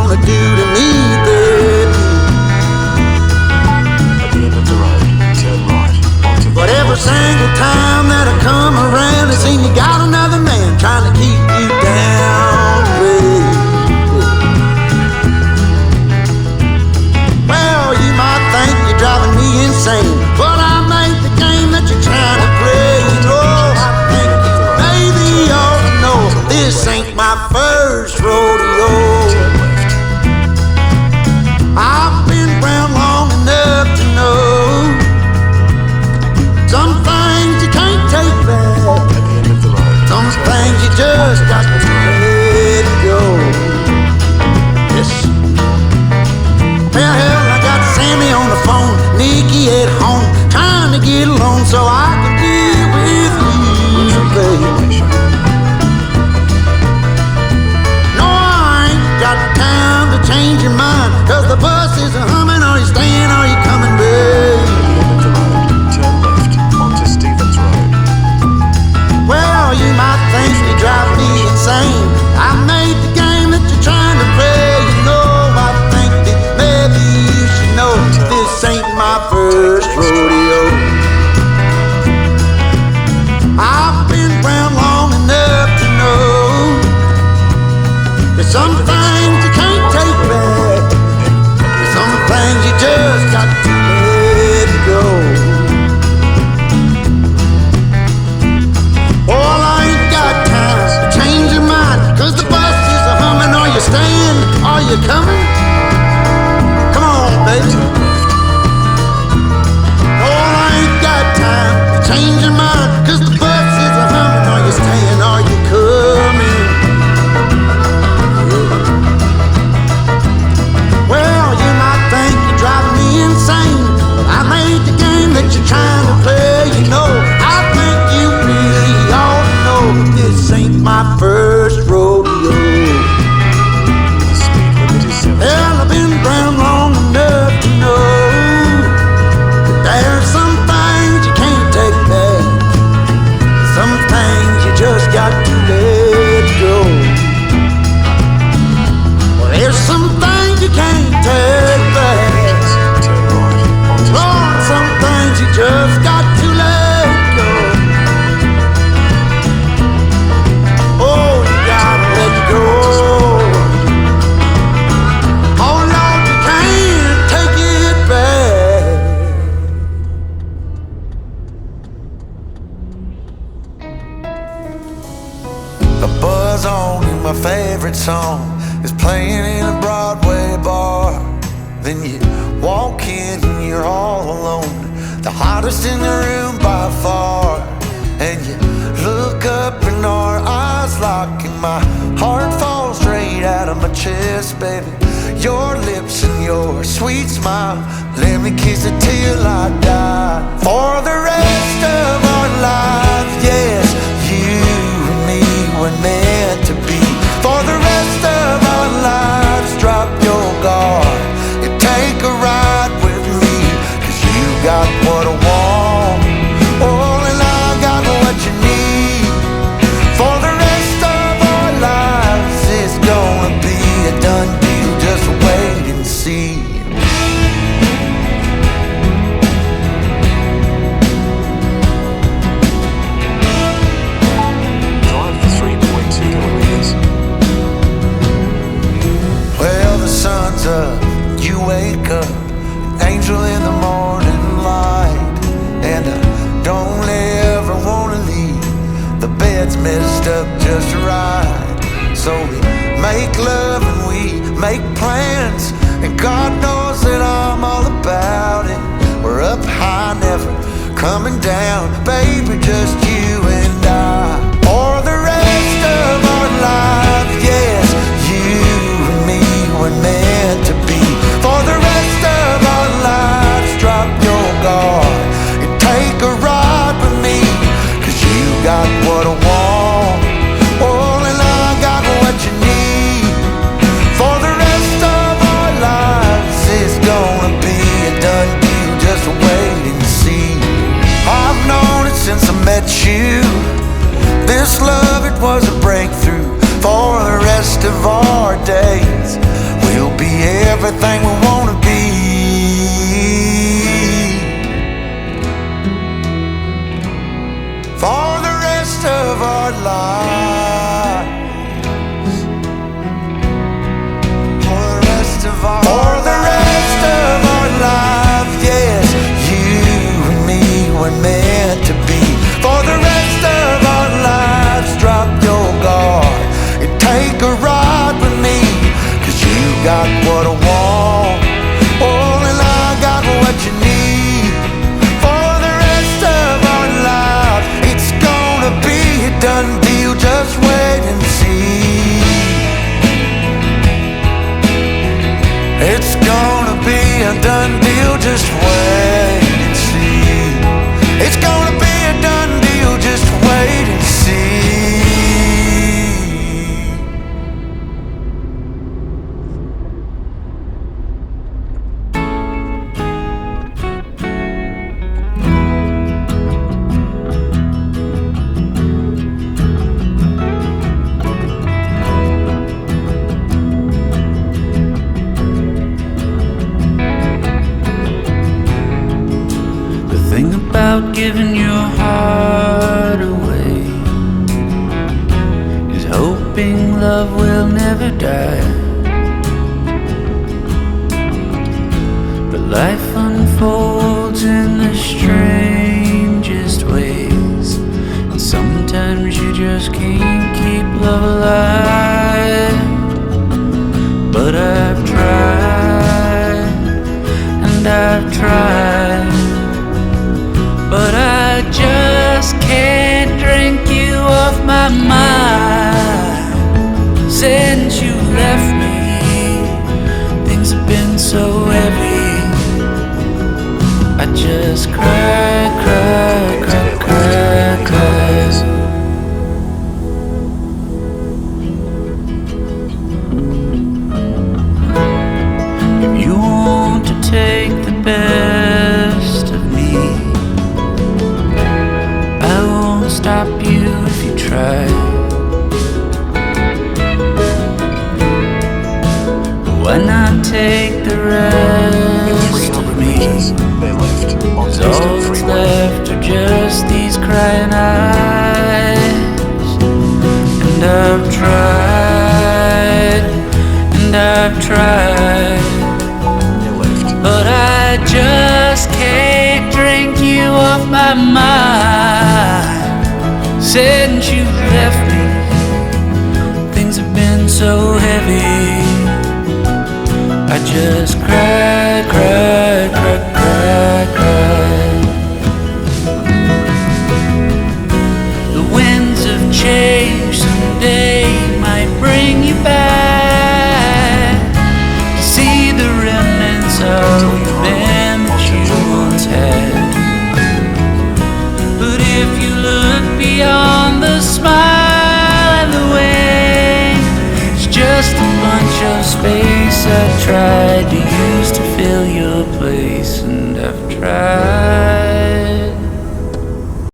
gonna do to me, baby? At the end of the road, turn right onto But every single time that I come around, it seems you got another man trying to keep you down, baby. Well, you might think you're driving me insane, but I made the game that you're trying to play. You know, I think maybe you ought to know this ain't my first rodeo. turn left. I've been around long enough to know some things you can't take back. At the end of the road, Some turn things you left just onto got to let go. Yes. Well, hell, I got Sammy on the phone, Nikki at home, trying to get along so I can be with you, baby. No, I ain't got time to change your mind, 'cause the bus is humming. Are you staying, are you coming, babe? At the end of the road, turn left onto Stevens Road. Well, you might think you drive me insane. I made the game that you're trying to play. You know, I think that maybe you should know this ain't my first rodeo. I've been around long enough to know there's some things you can't take back. Some things you just got to let go. Well, I ain't got time to change your mind, 'cause the bus is humming. Are you staying? Are you coming? Come on, baby. Well, I ain't got time to change your mind, 'cause the bus is humming. Are you staying? Are you coming? Well, you might think you're driving me insane, but I made the game that you're trying to play. You know, I think you really ought to know this ain't my first rodeo. The speed limit is 70. Well, I've been around long enough to know that there's some things you can't take back. Some things you just got to let go. Well, there's some things you can't take back. Turn right onto Lord, some things you just got to let go. Oh, you gotta let go. Oh, Lord, you can't take it back. A buzz on you, my favorite song is playing in a Broadway bar. Then you walk in and you're all alone, the hottest in the room by far. And you look up and our eyes lock, and my heart falls straight out of my chest, baby. Your lips and your sweet smile, let me kiss it till I die. For the rest of our lives, yes, you and me were meant to be. For the rest of our lives, drop your guard and take a ride with me, 'cause you got what I want, oh, and I got what you need. For the rest of our lives, it's gonna be a done deal, just wait and see. drive for 3.2 kilometers. Well, the sun's up, you wake up, angel in the morning light. And I don't ever wanna leave, the bed's messed up just right. So we make love and we make plans, and God knows that I'm all about it. We're up high, never coming down, baby, just you and I. For the rest of our lives, yes, you and me were meant to be. For the rest of our lives, drop your guard and take a ride with me, 'cause you got what I want, oh, and I got what you need. For the rest of our lives, it's gonna be a done deal, just wait and see. I've known it since I met you, this love, it was a breakthrough. For the rest of our days, we'll everything we wanna be. For the rest of our lives. For the rest of our lives, yes, you and me were meant to be. For the rest of our lives, drop your guard and take a ride with me. 'Cause you got what I want, oh, and I got what you need. For the rest of our lives, it's gonna be a done deal, just wait and see. It's gonna be a done deal, just wait and see. It's gonna be a done deal, just wait and see. About giving your heart away is hoping love will never die. But life unfolds in the strangest ways, and sometimes you just can't keep love alive. But I've tried, and I've tried, but I just can't drink you off my mind. Since you left me, things have been so heavy. I just cry, cry, cry, cry, cry. If you want to take the best of me, stop you if you try. But why not take the rest of me? They left on 'Cause all that's left are just these crying eyes. And I've tried, and I've tried, but I just can't drink you off my mind. Since you left me, things have been so heavy. I just cry, cry, cry, cry, cry. The winds of change someday might bring you back to see the remnants of the man that you once had. But if you look beyond the smile and the wing, it's just a bunch of space I tried to use to fill your place. And I've tried.